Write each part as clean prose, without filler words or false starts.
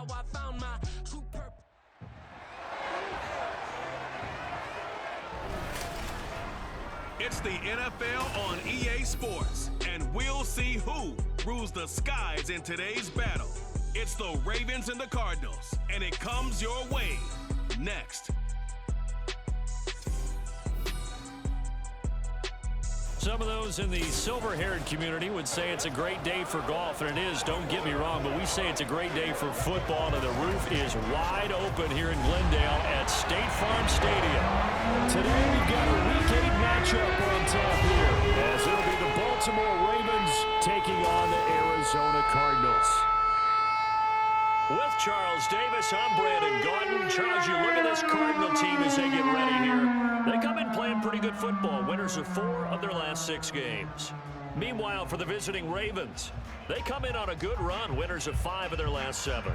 how I found my true purpose. It's the NFL on EA Sports, and we'll see who rules the skies in today's battle. It's the Ravens and the Cardinals, and it comes your way next. Some of those in the silver-haired community would say it's a great day for golf, and it is, don't get me wrong, but we say it's a great day for football, and the roof is wide open here in Glendale at State Farm Stadium. Today we've got a Week 8 matchup on tap here, as it'll be the Baltimore Ravens taking on the Arizona Cardinals. With Charles Davis, I'm Brandon Gaudin. Charles, you look at this Cardinal team as they get ready here. They come in playing pretty good football, winners of 4 of their last 6 games. Meanwhile, for the visiting Ravens, they come in on a good run, winners of 5 of their last 7.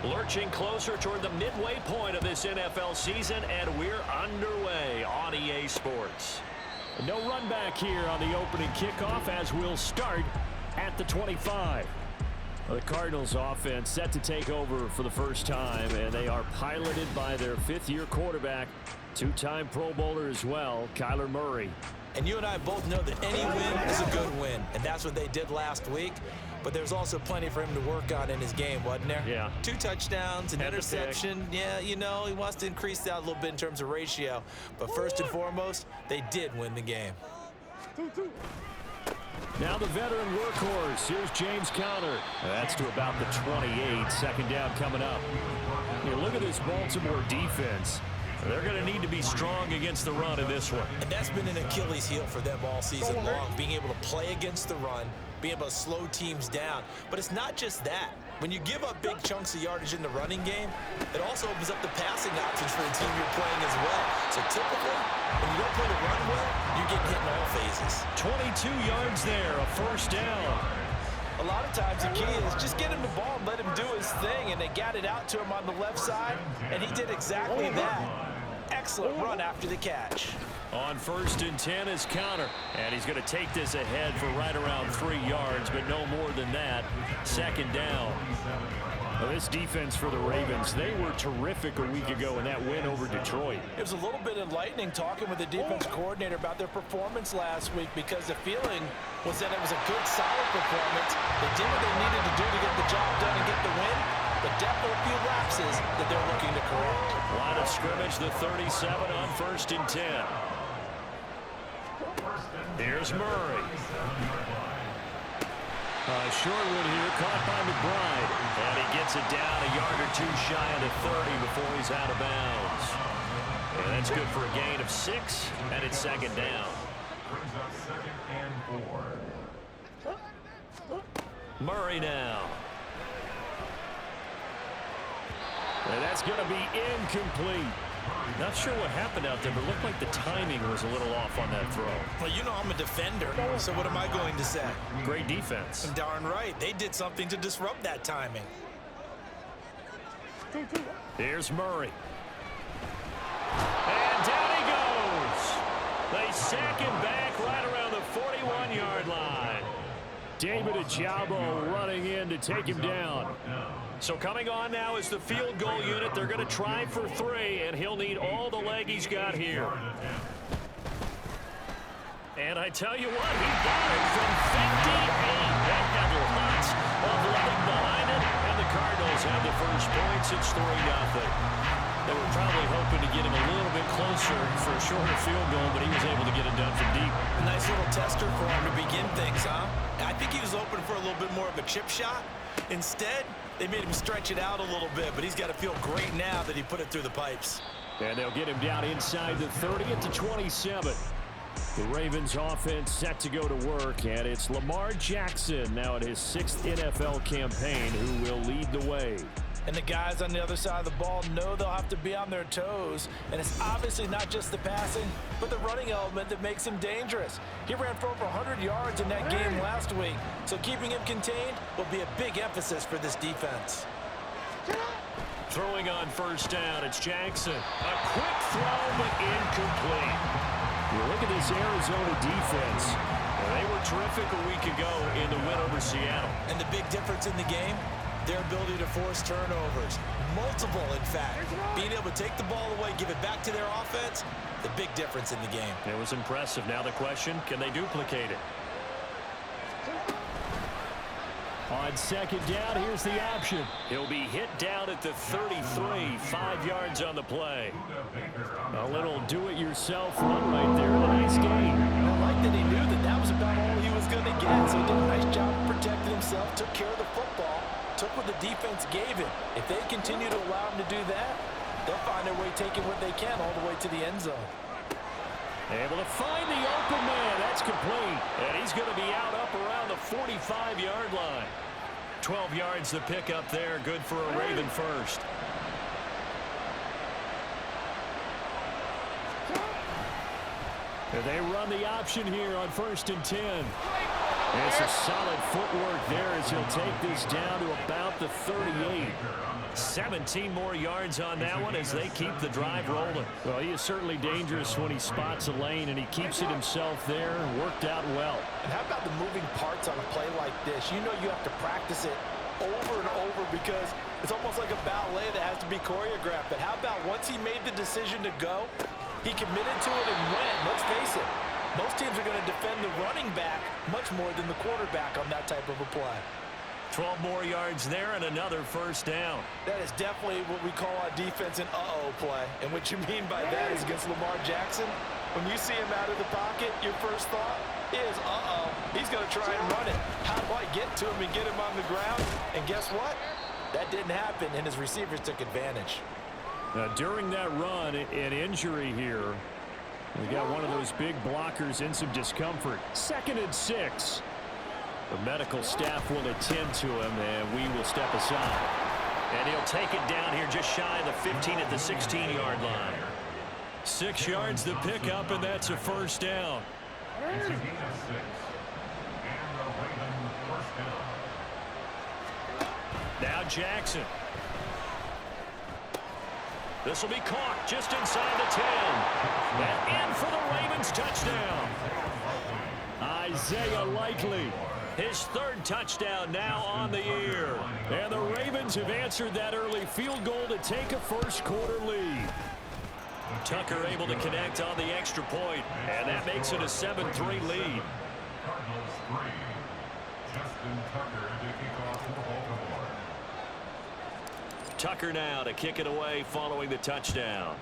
Lurching closer toward the midway point of this NFL season, and we're underway on EA Sports. No run back here on the opening kickoff as we'll start at the 25. The Cardinals offense set to take over for the first time, and they are piloted by their 5th-year quarterback, 2-time Pro Bowler as well, Kyler Murray. And you and I both know that any win is a good win, and that's what they did last week. But there's also plenty for him to work on in his game, wasn't there? Yeah. 2 touchdowns, an interception. Yeah, you know, he wants to increase that a little bit in terms of ratio. But first and foremost, they did win the game. Now the veteran workhorse. Here's James Conner. That's to about the 28. Second down coming up. You look at this Baltimore defense. They're going to need to be strong against the run in this one. And that's been an Achilles heel for them all season long, being able to play against the run, being able to slow teams down. But it's not just that. When you give up big chunks of yardage in the running game, it also opens up the passing options for the team you're playing as well. So typically, when you don't play the run well, you're getting hit in all phases. 22 yards there, a first down. A lot of times the key is just get him the ball and let him do his thing, and they got it out to him on the left side, and he did exactly that. Excellent run after the catch. On 1st and 10 is Conner, and he's going to take this ahead for right around 3 yards, but no more than that. Second down. Well, this defense for the Ravens, they were terrific a week ago in that win over Detroit. It was a little bit enlightening talking with the defense coordinator about their performance last week, because the feeling was that it was a good, solid performance. They did what they needed to do to get the job done and get the win, but definitely a few lapses that they're looking to correct. Line of scrimmage, the 37 on 1st and 10. Here's Murray. Short one here, caught by McBride. And he gets it down a yard or 2 shy of the 30 before he's out of bounds. And that's good for a gain of 6, and it's second down. Murray now. And that's going to be incomplete. Not sure what happened out there, but it looked like the timing was a little off on that throw. Well, you know I'm a defender, so what am I going to say? Great defense. Darn right. They did something to disrupt that timing. Here's Murray. And down he goes. They sack him back right around the 41-yard line. David Ojabo running in to take him down. So coming on now is the field goal unit. They're going to try for 3, and he'll need all the leg he's got here. And I tell you what, he got it from 58. That had lots of leg behind it, and the Cardinals have the first points. It's 3-0. They were probably hoping to get him a little bit closer for a shorter field goal, but he was able to get it done from deep. A nice little tester for him to begin things, huh? I think he was open for a little bit more of a chip shot. Instead, they made him stretch it out a little bit, but he's got to feel great now that he put it through the pipes. And they'll get him down inside the 30 at the 27. The Ravens offense set to go to work, and it's Lamar Jackson now in his 6th NFL campaign who will lead the way. And the guys on the other side of the ball know they'll have to be on their toes. And it's obviously not just the passing, but the running element that makes him dangerous. He ran for over 100 yards in that game last week, so keeping him contained will be a big emphasis for this defense. Throwing on first down, it's Jackson. A quick throw, but incomplete. You look at this Arizona defense. They were terrific a week ago in the win over Seattle. And the big difference in the game, their ability to force turnovers. Multiple, in fact. Being able to take the ball away, give it back to their offense, the big difference in the game. It was impressive. Now the question, can they duplicate it? On second down, here's the option. He'll be hit down at the 33, 5 yards on the play. A little do-it-yourself run right there. A nice game. I like that he knew that that was about all he was going to get, so he did a nice job of protecting himself, took care of the football, took what the defense gave him. If they continue to allow him to do that, they'll find their way taking what they can all the way to the end zone. Able to find the open man. That's complete. And he's going to be out up around the 45-yard line. 12 yards to pick up there. Good for a Raven first. And they run the option here on 1st and 10. It's a solid footwork there as he'll take this down to about the 38. 17 more yards on that one as they keep the drive rolling. Well, he is certainly dangerous when he spots a lane, and he keeps it himself there. Worked out well. And how about the moving parts on a play like this? You know you have to practice it over and over because it's almost like a ballet that has to be choreographed. But how about once he made the decision to go, he committed to it and went. Let's face it, most teams are going to defend the running back much more than the quarterback on that type of a play. 12 more yards there and another first down. That is definitely what we call our defense an uh-oh play. And what you mean by that is against Lamar Jackson, when you see him out of the pocket, your first thought is, uh-oh, he's going to try and run it. How do I get to him and get him on the ground? And guess what? That didn't happen, and his receivers took advantage. Now, during that run, an injury here. We got one of those big blockers in some discomfort. 2nd and 6. The medical staff will attend to him, and we will step aside. And he'll take it down here just shy of the 15 at the 16-yard line. 6 yards to pick up, and that's a first down. Now Jackson. This will be caught just inside the 10. And in for the Ravens touchdown. Isaiah Likely. His 3rd touchdown now on the year. And the Ravens have answered that early field goal to take a first-quarter lead. Tucker able to connect on the extra point, and that makes it a 7-3 lead. Tucker now to kick it away following the touchdown.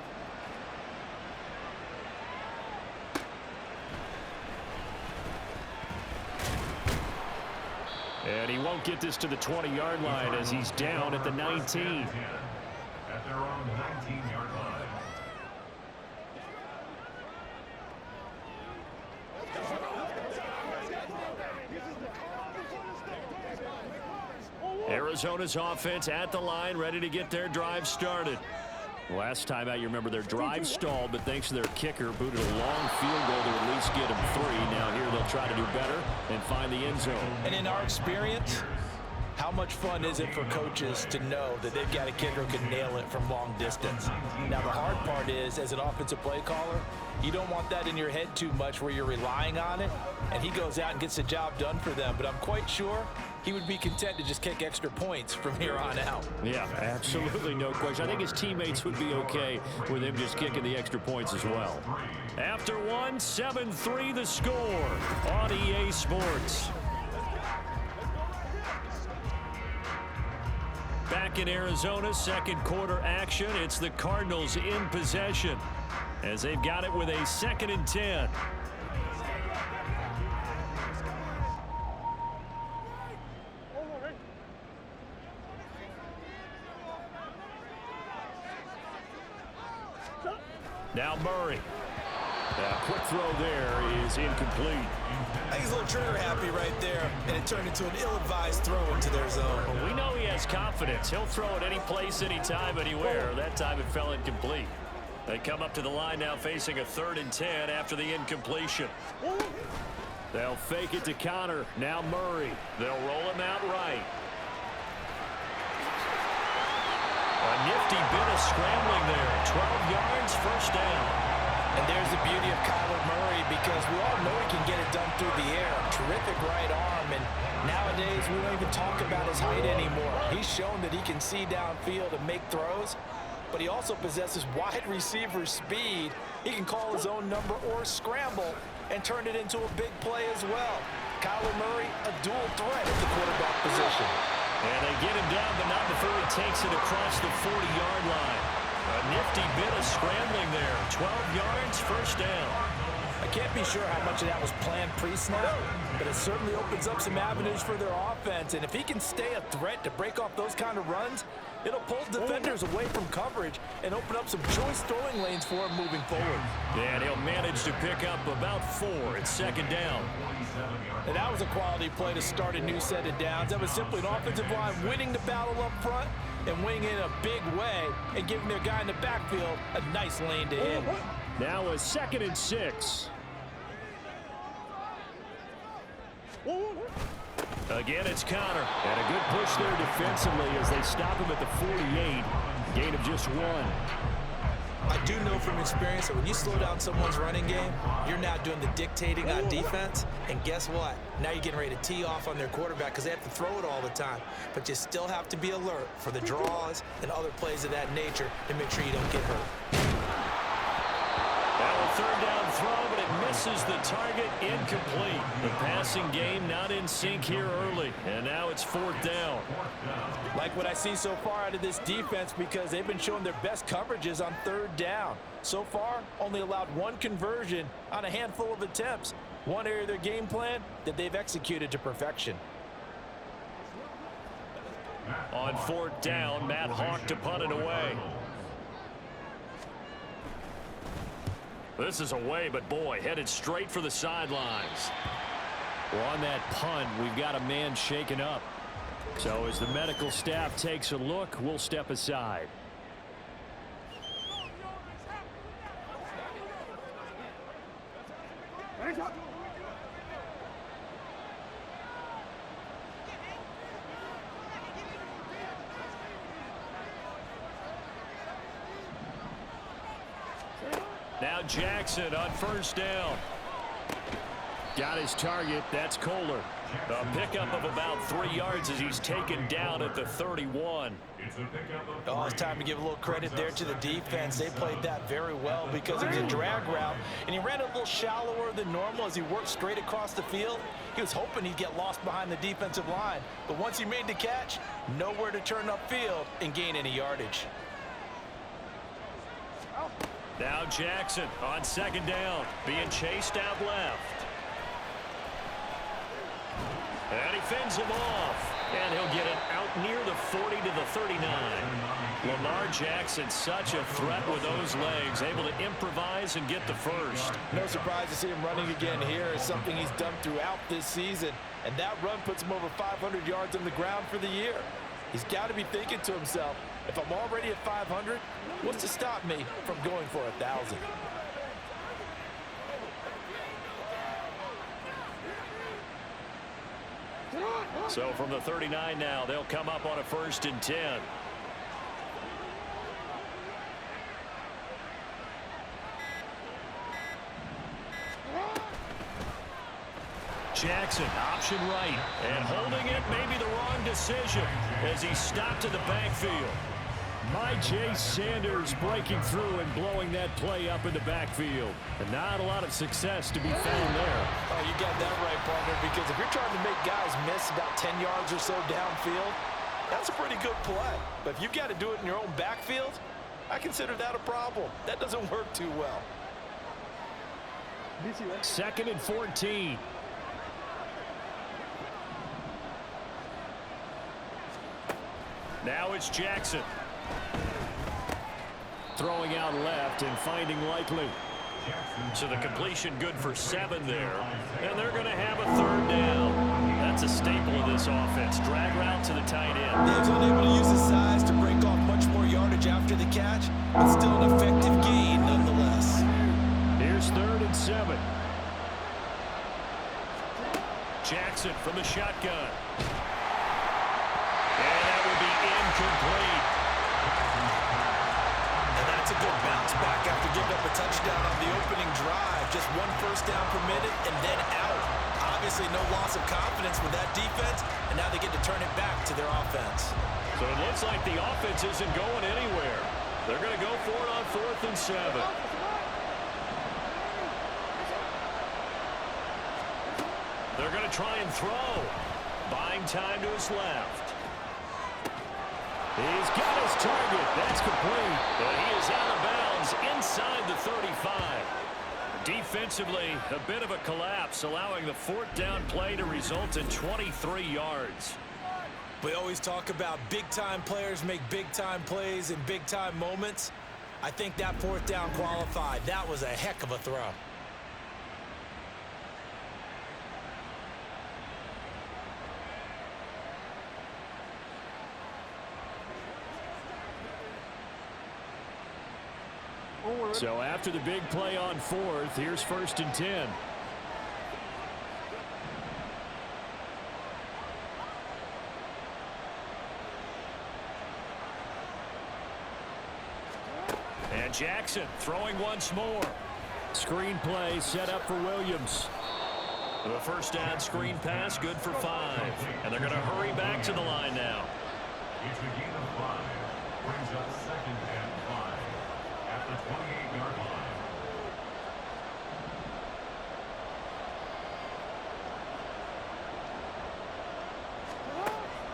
And he won't get this to the 20-yard line as he's down at the 19. At their own 19-yard line. Arizona's offense at the line, ready to get their drive started. Last time out, you remember their drive stalled, but thanks to their kicker, booted a long field goal to at least get them 3. Now here they'll try to do better and find the end zone. And in our experience, how much fun is it for coaches to know that they've got a kicker who can nail it from long distance? Now, the hard part is, as an offensive play caller, you don't want that in your head too much where you're relying on it, and he goes out and gets the job done for them. But I'm quite sure he would be content to just kick extra points from here on out. Yeah, absolutely, no question. I think his teammates would be okay with him just kicking the extra points as well. After one, 7-3 the score on EA Sports. Back in Arizona, 2nd quarter action. It's the Cardinals in possession as they've got it with a 2nd and 10. Now Murray. Quick throw there is incomplete. I think he's a little trigger happy right there, and it turned into an ill-advised throw into their zone. Well, we know he has confidence. He'll throw it any place, anytime, anywhere. That time it fell incomplete. They come up to the line now facing a 3rd and 10 after the incompletion. They'll fake it to Connor. Now Murray. They'll roll him out right. A nifty bit of scrambling there. 12 yards, first down. And there's the beauty of Kyler Murray, because we all know he can get it done through the air. Terrific right arm, and nowadays we don't even talk about his height anymore. He's shown that he can see downfield and make throws, but he also possesses wide receiver speed. He can call his own number or scramble and turn it into a big play as well. Kyler Murray, a dual threat at the quarterback position. And they get him down, but not before he takes it across the 40-yard line. A nifty bit of scrambling there. 12 yards, first down. I can't be sure how much of that was planned pre-snap, but it certainly opens up some avenues for their offense. And if he can stay a threat to break off those kind of runs, it'll pull defenders away from coverage and open up some choice throwing lanes for him moving forward. And he'll manage to pick up about 4 at second down. And that was a quality play to start a new set of downs. That was simply an offensive line winning the battle up front and winning in a big way and giving their guy in the backfield a nice lane to hit. Now a 2nd and 6. Again, it's Connor. And a good push there defensively as they stop him at the 48. Gain of just 1. I do know from experience that when you slow down someone's running game, you're now doing the dictating on defense. And guess what? Now you're getting ready to tee off on their quarterback because they have to throw it all the time. But you still have to be alert for the draws and other plays of that nature to make sure you don't get hurt. Now a 3rd down throw, but it misses the target, incomplete. The passing game not in sync here early, and now it's 4th down. Like what I see so far out of this defense, because they've been showing their best coverages on 3rd down. So far, only allowed 1 conversion on a handful of attempts. One area of their game plan that they've executed to perfection. On 4th down, Matt Hawk to punt it away. This is away, but boy, headed straight for the sidelines. Well, on that punt, we've got a man shaken up. So as the medical staff takes a look, we'll step aside. Now Jackson on 1st down. Got his target. That's Kohler. A pickup of about 3 yards as he's taken down at the 31. Oh, it's time to give a little credit there to the defense. They played that very well because it was a drag route, and he ran a little shallower than normal as he worked straight across the field. He was hoping he'd get lost behind the defensive line, but once he made the catch, nowhere to turn upfield and gain any yardage. Now Jackson on 2nd down, being chased out left. And he fends him off. And he'll get it out near the 40 to the 39. Lamar Jackson, such a threat with those legs, able to improvise and get the first. No surprise to see him running again here. It's something he's done throughout this season. And that run puts him over 500 yards on the ground for the year. He's got to be thinking to himself, if I'm already at 500, what's to stop me from going for 1,000? So from the 39 now, they'll come up on a 1st and 10. Jackson, option right, and holding it may be the wrong decision as he stopped in the backfield. Myjai Sanders breaking through and blowing that play up in the backfield. And not a lot of success to be found there. Oh, you got that right, partner, because if you're trying to make guys miss about 10 yards or so downfield, that's a pretty good play. But if you've got to do it in your own backfield, I consider that a problem. That doesn't work too well. 2nd and 14. Now it's Jackson. Throwing out left and finding Likely. So the completion good for 7 there. And they're going to have a 3rd down. That's a staple of this offense. Drag route to the tight end. Dave's unable to use his size to break off much more yardage after the catch, but still an effective gain nonetheless. Here's 3rd and 7. Jackson from the shotgun. And that will be incomplete. And that's a good bounce back after giving up a touchdown on the opening drive. Just 1 first down permitted and then out. Obviously no loss of confidence with that defense, and now they get to turn it back to their offense. So it looks like the offense isn't going anywhere. They're going to go for it on 4th and 7. They're going to try and throw. Buying time to his left. He's got his target. That's complete. But he is out of bounds inside the 35. Defensively, a bit of a collapse, allowing the 4th down play to result in 23 yards. We always talk about big-time players make big-time plays in big-time moments. I think that 4th down qualified. That was a heck of a throw. So after the big play on 4th, here's 1st and 10. And Jackson throwing once more. Screen play set up for Williams. The 1st down screen pass, good for 5. And they're going to hurry back to the line now. It's a gain of 5. Brings up 2nd and 5 at the 28-yard line.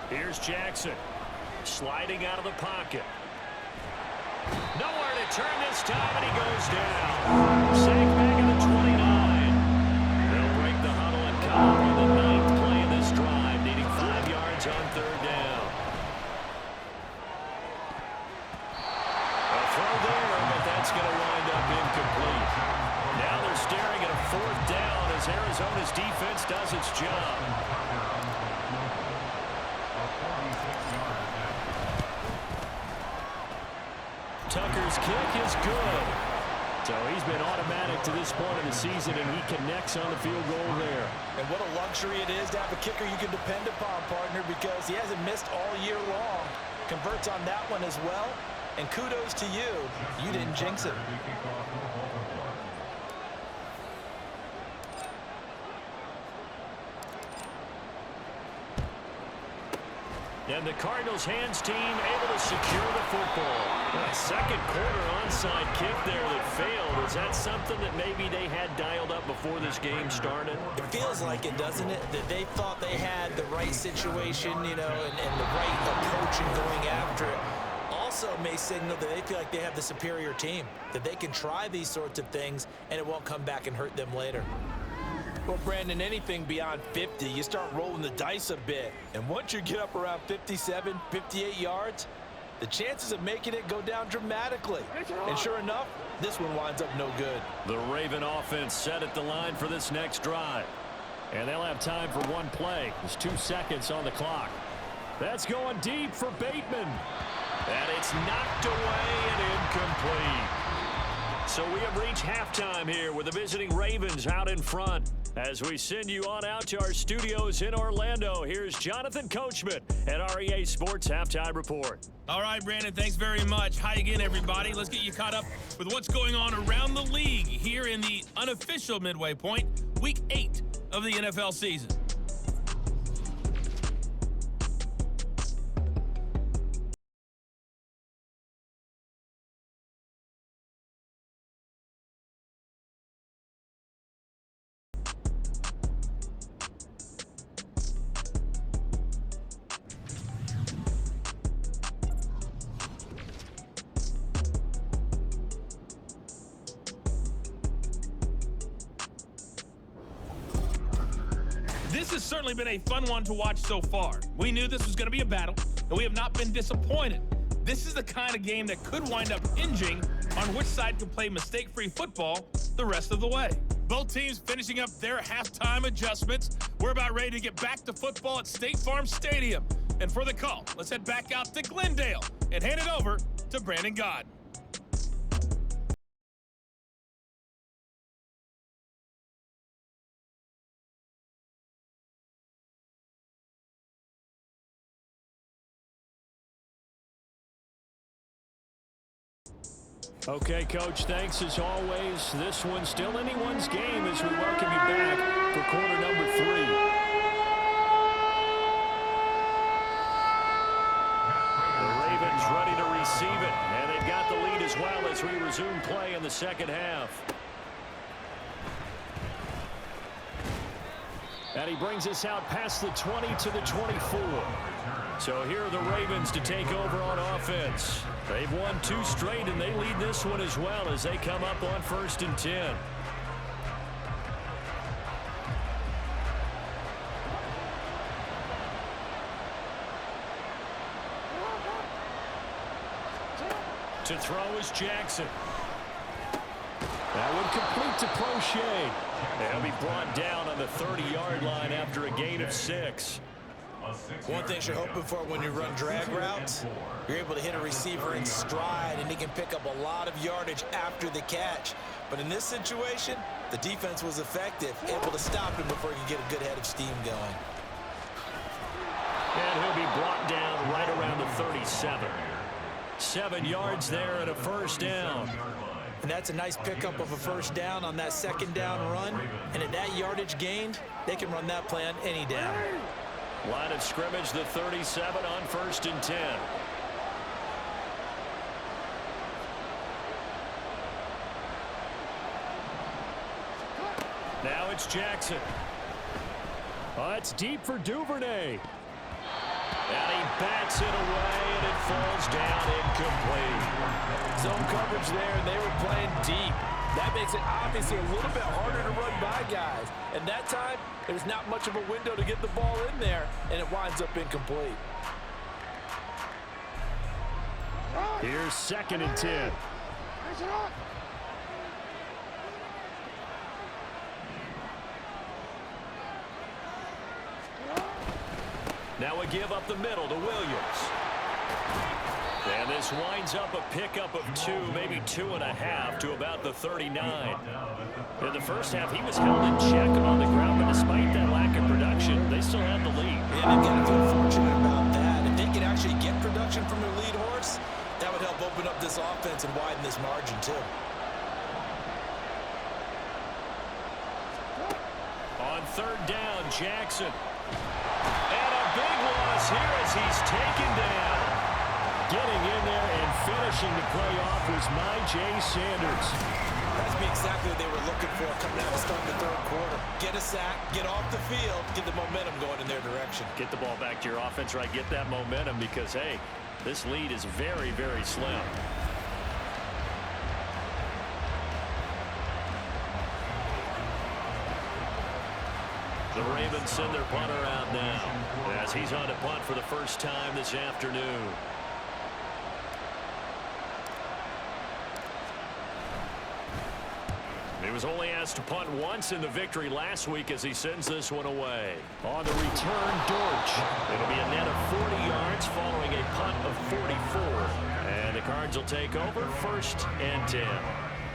Here's Jackson sliding out of the pocket. Nowhere to turn this time, and he goes down. Sacked back at the 29. They'll break the huddle and come up with the 9th play of this drive, needing 5 yards on 3rd down. A throw there, but that's going to wind up incomplete. Now they're staring at a 4th down as Arizona's defense does its job. Tucker's kick is good. So he's been automatic to this point of the season, and he connects on the field goal there. And what a luxury it is to have a kicker you can depend upon, partner, because he hasn't missed all year long. Converts on that one as well. And kudos to you. You didn't jinx it. And the Cardinals hands team able to secure the football. A 2nd quarter onside kick there that failed. Is that something that maybe they had dialed up before this game started? It feels like it, doesn't it? That they thought they had the right situation, you know, and the right approach in going after it. Also may signal that they feel like they have the superior team, that they can try these sorts of things and it won't come back and hurt them later. Well, Brandon, anything beyond 50, you start rolling the dice a bit. And once you get up around 57, 58 yards, the chances of making it go down dramatically. And sure enough, this one winds up no good. The Raven offense set at the line for this next drive. And they'll have time for 1 play. There's 2 seconds on the clock. That's going deep for Bateman. And it's knocked away and incomplete. So we have reached halftime here with the visiting Ravens out in front. As we send you on out to our studios in Orlando, here's Jonathan Coachman at REA Sports Halftime Report. All right, Brandon, thanks very much. Hi again, everybody. Let's get you caught up with what's going on around the league here in the unofficial midway point, Week 8 of the NFL season. This has certainly been a fun one to watch so far. We knew this was going to be a battle, and we have not been disappointed. This is the kind of game that could wind up hinging on which side can play mistake-free football the rest of the way. Both teams finishing up their halftime adjustments. We're about ready to get back to football at State Farm Stadium. And for the call, let's head back out to Glendale and hand it over to Brandon God. Okay, Coach, thanks as always. This one's still anyone's game as we welcome you back for quarter number 3. The Ravens ready to receive it, and they've got the lead as well as we resume play in the second half. And he brings us out past the 20 to the 24. So here are the Ravens to take over on offense. They've won 2 straight, and they lead this one as well as they come up on 1st and 10. To throw is Jackson. That one complete to Prochet. He'll be brought down on the 30-yard line after a gain of 6. One thing you're hoping for when you run drag routes, you're able to hit a receiver in stride, and he can pick up a lot of yardage after the catch. But in this situation, the defense was effective, able to stop him before he could get a good head of steam going. And he'll be brought down right around the 37. 7 yards there and a first down. And that's a nice pickup of a first down on that second down run. And at that yardage gained, they can run that play on any down. Line of scrimmage, the 37 on 1st and 10. Now it's Jackson. Oh, it's deep for Duvernay. And he bats it away, and it falls down incomplete. Zone coverage there, and they were playing deep. That makes it obviously a little bit harder to run by guys. And that time, there's not much of a window to get the ball in there, and it winds up incomplete. Here's 2nd and 10. Now a give up the middle to Williams. And this winds up a pickup of 2, maybe 2.5 to about the 39. In the first half, he was held in check on the ground, but despite that lack of production, they still have the lead. Yeah, they've got to feel fortunate about that. If they can actually get production from their lead horse, that would help open up this offense and widen this margin, too. On 3rd down, Jackson. And a big loss here as he's taken down. Getting in there and finishing the play off was Myjai Sanders. That's exactly what they were looking for coming out to start the 3rd quarter. Get a sack, get off the field, get the momentum going in their direction. Get the ball back to your offense, right? Get that momentum because, hey, this lead is very, very slim. The Ravens send their punter out now as he's on to punt for the first time this afternoon. He was only asked to punt once in the victory last week as he sends this one away. On the return, Dortch. It'll be a net of 40 yards following a punt of 44. And the Cards will take over 1st and 10.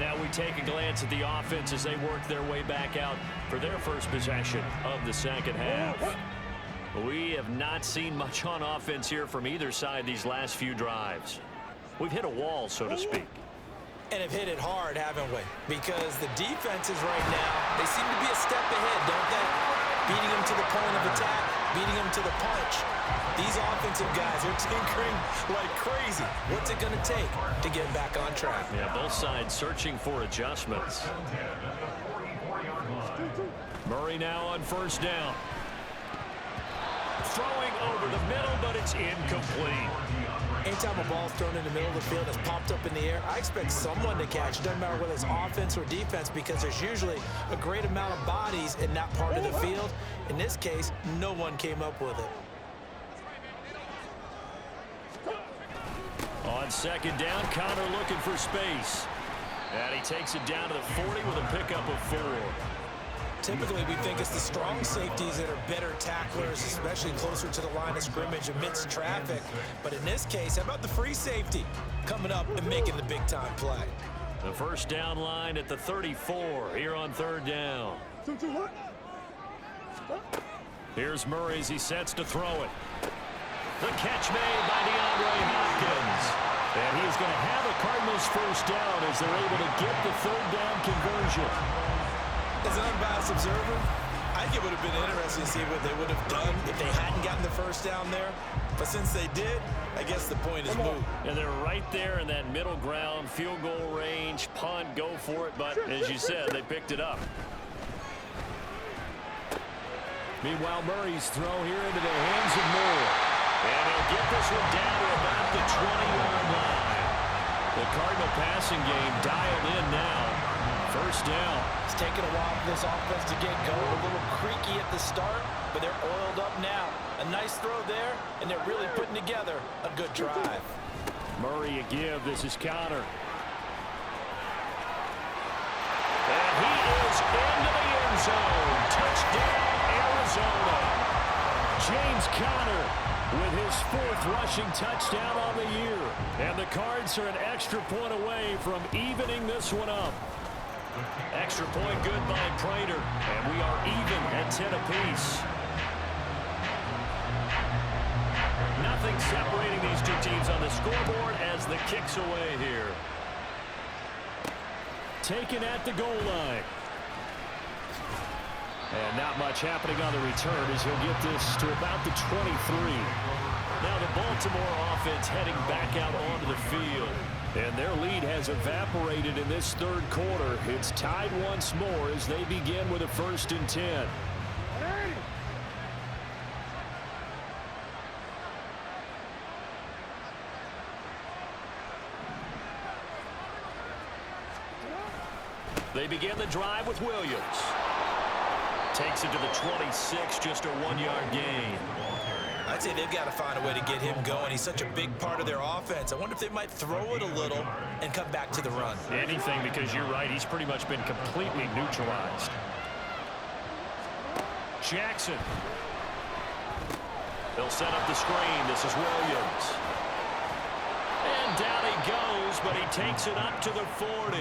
Now we take a glance at the offense as they work their way back out for their first possession of the second half. We have not seen much on offense here from either side these last few drives. We've hit a wall, so to speak. And have hit it hard, haven't we? Because the defenses right now, they seem to be a step ahead, don't they? Beating them to the point of attack, beating them to the punch. These offensive guys are tinkering like crazy. What's it going to take to get back on track? Yeah, both sides searching for adjustments. Murray now on 1st down. Throwing over the middle, but it's incomplete. Anytime a ball's thrown in the middle of the field, it's popped up in the air, I expect someone to catch. It doesn't matter whether it's offense or defense because there's usually a great amount of bodies in that part of the field. In this case, no one came up with it. On second down, Connor looking for space. And he takes it down to the 40 with a pickup of 4. Typically, we think it's the strong safeties that are better tacklers, especially closer to the line of scrimmage amidst traffic. But in this case, how about the free safety coming up and making the big-time play? The first down line at the 34 here on third down. Here's Murray as he sets to throw it. The catch made by DeAndre Hopkins. And he is going to have a Cardinals first down as they're able to get the third down conversion. As an unbiased observer, I think it would have been interesting to see what they would have done if they hadn't gotten the first down there. But since they did, I guess the point is moot. And they're right there in that middle ground, field goal range, punt, go for it. But as you said, they picked it up. Meanwhile, Murray's throw here into the hands of Moore. And he'll get this one down to about the 20-yard line. The Cardinal passing game dialed in now. First down. It's taken a while for this offense to get going. A little creaky at the start, but they're oiled up now. A nice throw there, and they're really putting together a good drive. Murray a give. This is Connor. And he is into the end zone. Touchdown, Arizona. James Conner with his 4th rushing touchdown on the year. And the Cards are an extra point away from evening this one up. Extra point good by Prater. And we are even at 10 apiece. Nothing separating these two teams on the scoreboard as the kick's away here. Taken at the goal line. And not much happening on the return as he'll get this to about the 23. Now the Baltimore offense heading back out onto the field. And their lead has evaporated in this third quarter. It's tied once more as they begin with a 1st and 10. They begin the drive with Williams. Takes it to the 26, just a 1-yard gain. I'd say they've got to find a way to get him going. He's such a big part of their offense. I wonder if they might throw it a little and come back to the run. Anything, because you're right. He's pretty much been completely neutralized. Jackson. They'll set up the screen. This is Williams. And down he goes, but he takes it up to the 40.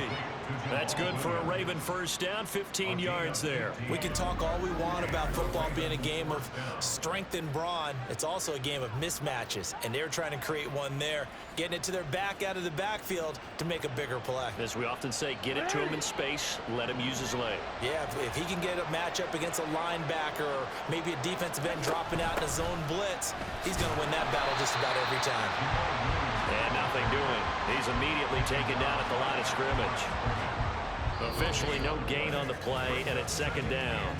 That's good for a Raven first down, 15 yards there. We can talk all we want about football being a game of strength and brawn. It's also a game of mismatches, and they're trying to create one there, getting it to their back out of the backfield to make a bigger play. As we often say, get it to him in space, let him use his leg. Yeah, if he can get a matchup against a linebacker or maybe a defensive end dropping out in a zone blitz, he's going to win that battle just about every time. And nothing doing. He's immediately taken down at the line of scrimmage. Officially no gain on the play, and it's second down.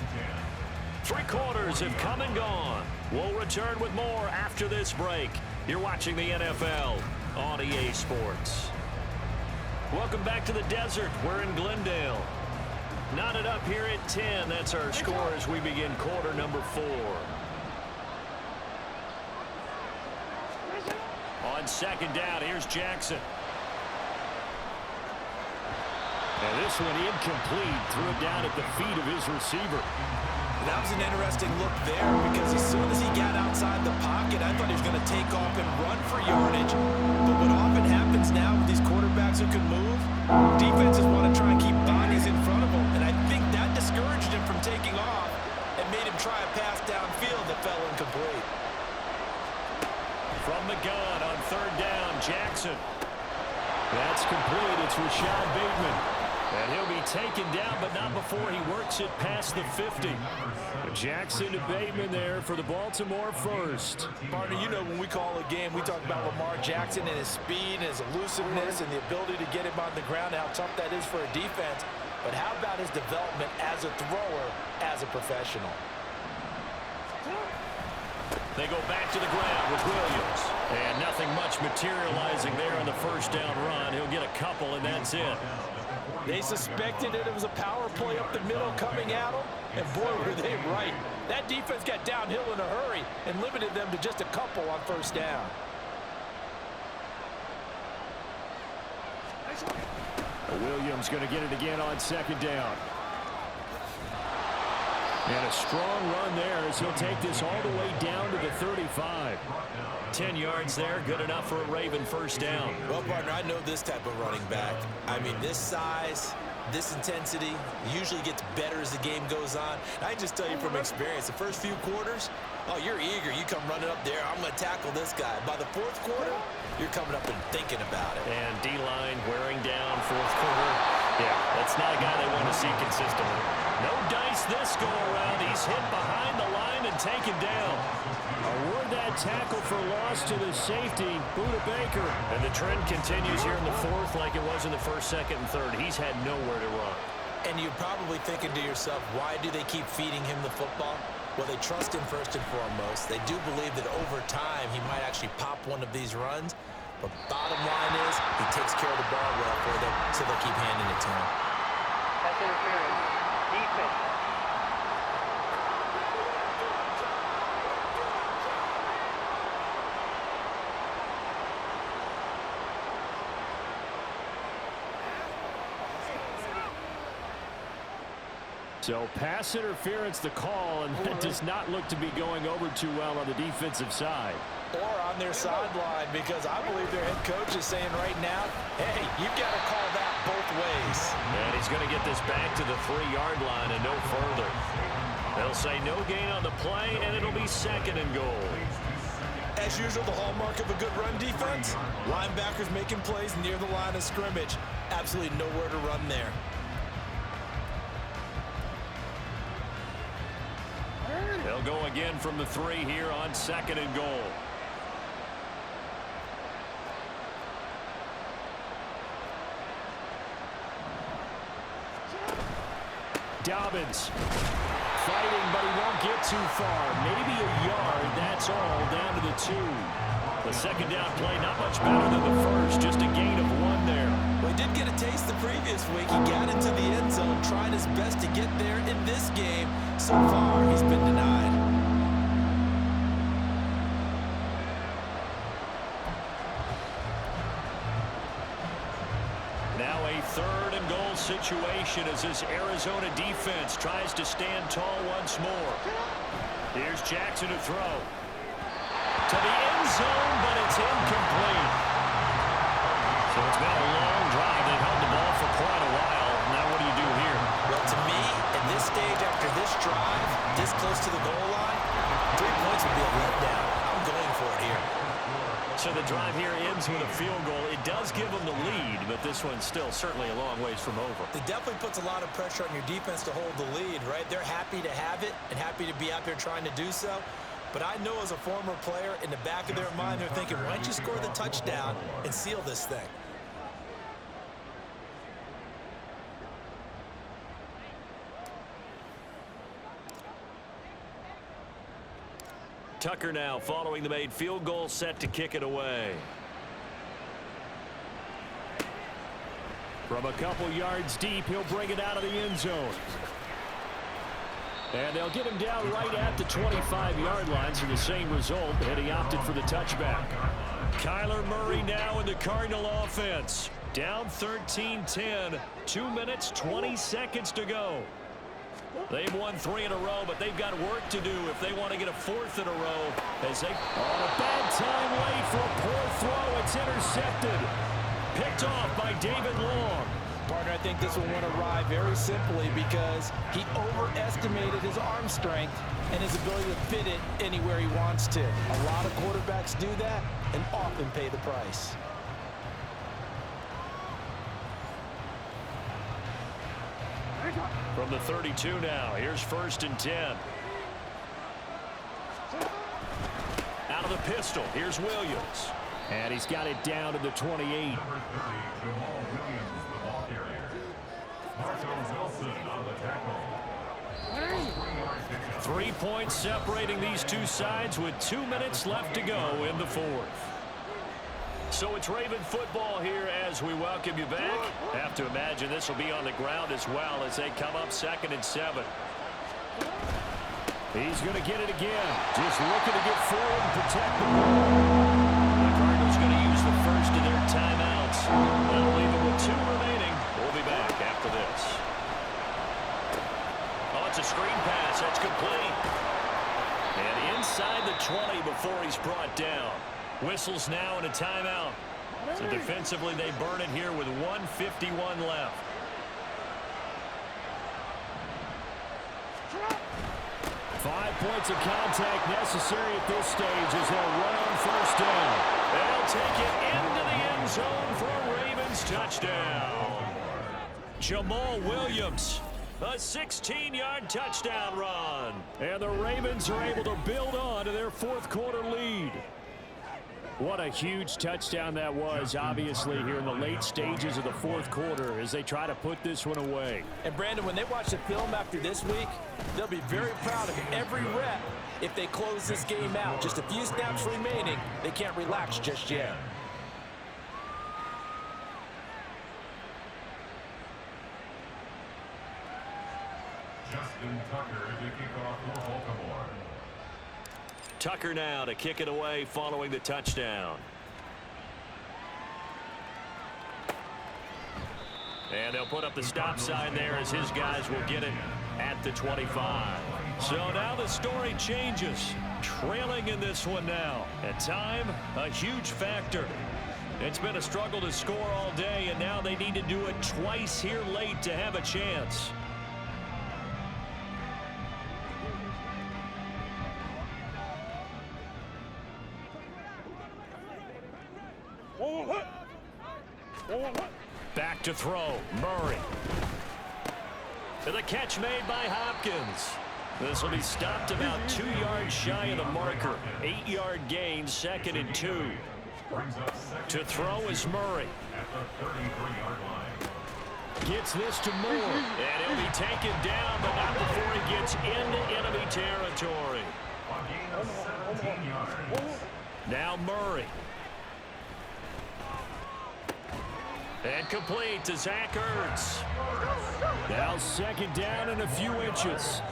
3 quarters have come and gone. We'll return with more after this break. You're watching the NFL on EA Sports. Welcome back to the desert. We're in Glendale. Knotted up here at 10. That's our score as we begin quarter number 4. On second down, here's Jackson. And this one incomplete. Threw it down at the feet of his receiver. That was an interesting look there because as soon as he got outside the pocket, I thought he was going to take off and run for yardage. But what often happens now with these quarterbacks who can move, defenses want to try and keep bodies in front of them. And I think that discouraged him from taking off and made him try a pass downfield that fell incomplete. From the gun on third down, Jackson. That's complete. It's Rashad Bateman. And he'll be taken down, but not before he works it past the 50. Jackson to Bateman there for the Baltimore first. Partner, you know when we call a game, we talk about Lamar Jackson and his speed and his elusiveness and the ability to get him on the ground, how tough that is for a defense. But how about his development as a thrower, as a professional? They go back to the ground with Williams. And nothing much materializing there on the first down run. He'll get a couple, and that's it. They suspected that it was a power play up the middle coming at them, and boy, were they right. That defense got downhill in a hurry and limited them to just a couple on first down. Williams going to get it again on second down. And a strong run there as he'll take this all the way down to the 35. 10 yards there, good enough for a Raven first down. Well, partner, I know this type of running back. I mean, this size, this intensity usually gets better as the game goes on. I can just tell you from experience, the first few quarters, oh, you're eager. You come running up there, I'm going to tackle this guy. By the fourth quarter, you're coming up and thinking about it. And D-line wearing down fourth quarter. Yeah, that's not a guy they want to see consistently. No dice this go around. He's hit behind the line and taken down. Award that tackle for loss to the safety, Budda Baker. And the trend continues here in the fourth like it was in the first, second, and third. He's had nowhere to run. And you're probably thinking to yourself, why do they keep feeding him the football? Well, they trust him first and foremost. They do believe that over time he might actually pop one of these runs. But bottom line is he takes care of the ball well for them, so they'll keep handing it to him. Pass interference. Defense. So pass interference the call, and that does not look to be going over too well on the defensive side. Or on their sideline, because I believe their head coach is saying right now, hey, you've got to call that both ways. And he's going to get this back to the 3-yard line and no further. They'll say no gain on the play, and it'll be second and goal. As usual, the hallmark of a good run defense, linebackers making plays near the line of scrimmage. Absolutely nowhere to run there. They'll go again from the 3 here on second and goal. Dobbins fighting, but he won't get too far. Maybe a yard, that's all, down to the 2. The second down play, not much better than the first, just a gain of 1 there. Well, he did get a taste the previous week. He got into the end zone, trying his best to get there in this game. So far, he's been denied. Now a third and goal situation as this Arizona defense tries to stand tall once more. Here's Jackson to throw. To the end zone, but it's incomplete. So it's been a long drive. They've held the ball for quite a while. Now what do you do here? Well, to me, at this stage after this drive, this close to the goal line, 3 points would be a letdown. I'm going for it here. So the drive here ends with a field goal. It does give them the lead, but this one's still certainly a long ways from over. It definitely puts a lot of pressure on your defense to hold the lead, right? They're happy to have it and happy to be out there trying to do so. But I know as a former player, in the back of their mind, they're thinking, why don't you score the touchdown and seal this thing? Tucker now following the made field goal, set to kick it away. From a couple yards deep, he'll bring it out of the end zone. And they'll get him down right at the 25-yard line, so the same result, and he opted for the touchback. Kyler Murray now in the Cardinal offense. Down 13-10, 2 minutes, 20 seconds to go. They've won 3 in a row, but they've got work to do if they want to get a 4th in a row. As they on a bad time late for a poor throw. It's intercepted. Picked off by David Long. Partner, I think this will want to ride very simply because he overestimated his arm strength and his ability to fit it anywhere he wants to. A lot of quarterbacks do that and often pay the price. from the 32 now. Here's 1st and 10. Out of the pistol. Here's Williams. And he's got it down to the 28. 3 points separating these two sides with 2 minutes left to go in the fourth. So it's Raven football here as we welcome you back. Have to imagine this will be on the ground as well as they come up 2nd and 7. He's going to get it again. Just looking to get forward and protect the ball. The Cardinals going to use the first of their timeouts. That'll leave them with 2 timeout. So defensively, they burn it here with 1:51 left. Five points of contact necessary at this stage as they'll run on first down. They'll take it into the end zone for a Ravens touchdown. Jamal Williams, a 16-yard touchdown run. And the Ravens are able to build on to their fourth quarter lead. What a huge touchdown that was, obviously, here in the late stages of the fourth quarter as they try to put this one away. And, Brandon, when they watch the film after this week, they'll be very proud of every rep if they close this game out. Just a few snaps remaining. They can't relax just yet. Justin Tucker to kick off for Baltimore. Tucker now to kick it away following the touchdown. And they'll put up the stop sign there as his guys will get it at the 25. So now the story changes. Trailing in this one now. And time, a huge factor. It's been a struggle to score all day, and now they need to do it twice here late to have a chance. Back to throw, Murray. To the catch made by Hopkins. This will be stopped about 2 yards shy of the marker. 8-yard gain, 2nd and 2. To throw is Murray. Gets this to Moore. And he'll be taken down, but not before he gets into enemy territory. Now Murray. And complete to Zach Ertz. Now 2nd down and a few inches.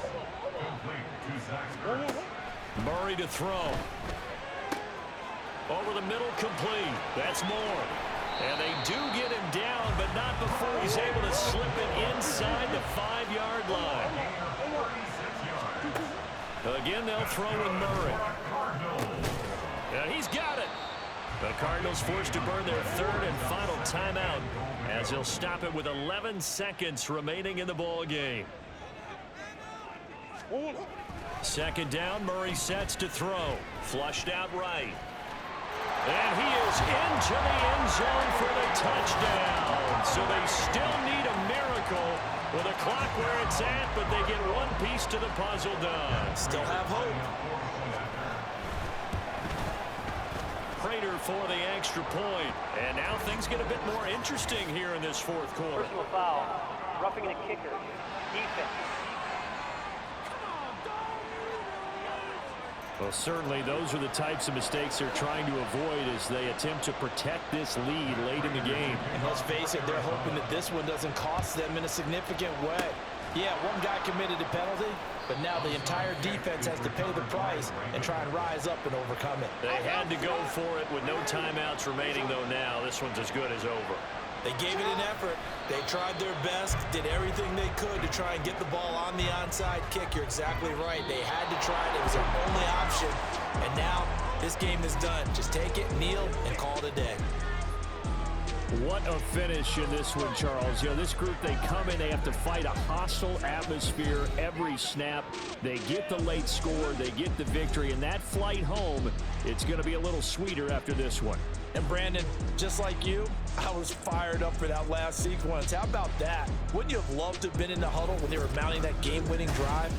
Murray to throw. Over the middle, complete. That's Moore. And they do get him down, but not before he's able to slip it inside the 5-yard line. Again, they'll throw with Murray. And he's got it. The Cardinals forced to burn their 3rd and final timeout as they'll stop it with 11 seconds remaining in the ball game. 2nd down, Murray sets to throw. Flushed out right. And he is into the end zone for the touchdown. So they still need a miracle with the clock where it's at, but they get one piece to the puzzle done. Still have hope. Prater for the extra point. And now things get a bit more interesting here in this fourth quarter. Personal foul. Roughing the kicker. Defense. Well, certainly those are the types of mistakes they're trying to avoid as they attempt to protect this lead late in the game. And let's face it, they're hoping that this one doesn't cost them in a significant way. Yeah, one guy committed a penalty, but now the entire defense has to pay the price and try and rise up and overcome it. They had to go for it with no timeouts remaining, though. Now this one's as good as over. They gave it an effort. They tried their best, did everything they could to try and get the ball on the onside kick. You're exactly right. They had to try it. It was their only option. And now this game is done. Just take it, kneel, and call it a day. What a finish in this one, Charles. You know, this group, they come in, they have to fight a hostile atmosphere every snap. They get the late score, they get the victory, and that flight home, it's going to be a little sweeter after this one. And Brandon, just like you, I was fired up for that last sequence. How about that? Wouldn't you have loved to have been in the huddle when they were mounting that game-winning drive?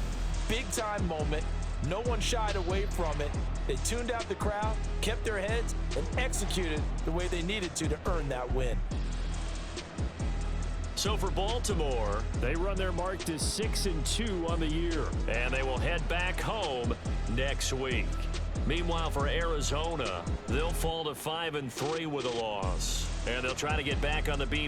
Big-time moment. No one shied away from it. They tuned out the crowd, kept their heads, and executed the way they needed to earn that win. So for Baltimore, they run their mark to 6-2 on the year, and they will head back home next week. Meanwhile, for Arizona, they'll fall to 5-3 with a loss, and they'll try to get back on the beam